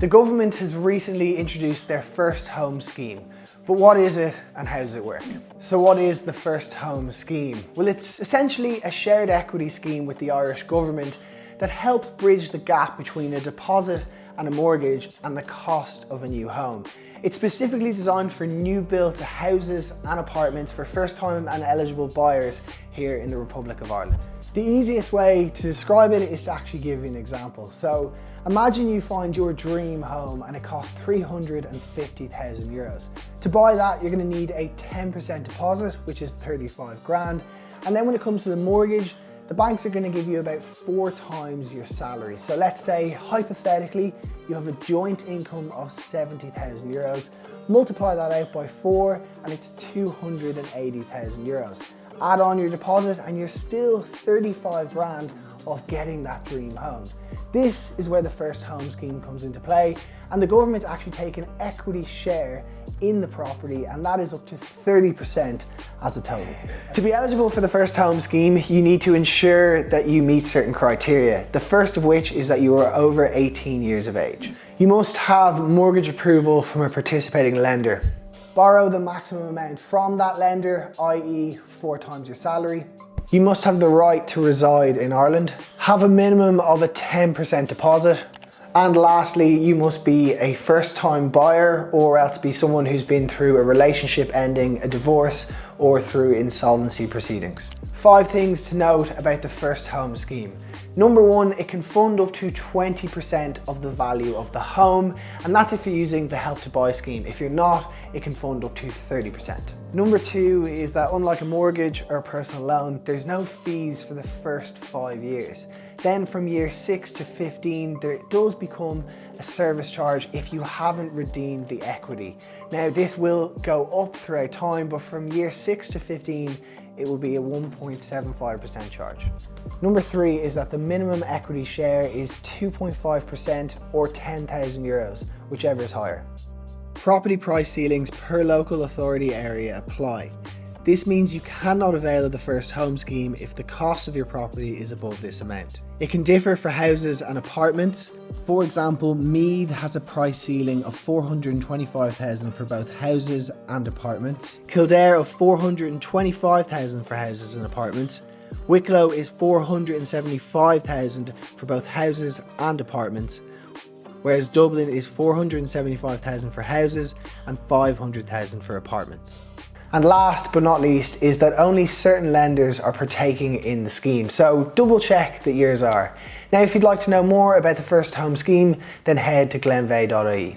The government has recently introduced their First Home Scheme. But what is it and how does it work? So what is the First Home Scheme? Well, it's essentially a shared equity scheme with the Irish government that helps bridge the gap between a deposit and a mortgage and the cost of a new home. It's specifically designed for new built houses and apartments for first time and eligible buyers here in the Republic of Ireland. The easiest way to describe it is to actually give you an example. So imagine you find your dream home and it costs 350,000 euros. To buy that, you're going to need a 10% deposit, which is 35 grand. And then when it comes to the mortgage, the banks are going to give you about 4 times your salary. So let's say, hypothetically, you have a joint income of 70,000 euros. Multiply that out by 4 and it's 280,000 euros. Add on your deposit and you're still 35 grand of getting that dream home. This is where the First Home Scheme comes into play, and the government actually take an equity share in the property, and that is up to 30% as a total. To be eligible for the First Home Scheme, you need to ensure that you meet certain criteria. The first of which is that you are over 18 years of age. You must have mortgage approval from a participating lender. Borrow the maximum amount from that lender, i.e. 4 times your salary. You must have the right to reside in Ireland, have a minimum of a 10% deposit, and lastly, you must be a first-time buyer or else be someone who's been through a relationship ending, a divorce, or through insolvency proceedings. 5 things to note about the First Home Scheme. Number 1, it can fund up to 20% of the value of the home, and that's if you're using the Help to Buy scheme. If you're not, it can fund up to 30%. Number 2 is that unlike a mortgage or a personal loan, there's no fees for the first 5 years. Then from year 6 to 15, there does become a service charge if you haven't redeemed the equity. Now this will go up throughout time, but from year 6 to 15, it will be a 1.75% charge. Number 3 is that the minimum equity share is 2.5% or 10,000 euros, whichever is higher. Property price ceilings per local authority area apply. This means you cannot avail of the First Home Scheme if the cost of your property is above this amount. It can differ for houses and apartments. For example, Meath has a price ceiling of 425,000 for both houses and apartments. Kildare of 425,000 for houses and apartments. Wicklow is 475,000 for both houses and apartments, whereas Dublin is 475,000 for houses and 500,000 for apartments. And last but not least is that only certain lenders are partaking in the scheme, so double check that yours are. Now if you'd like to know more about the First Home Scheme, then head to glenveagh.ie.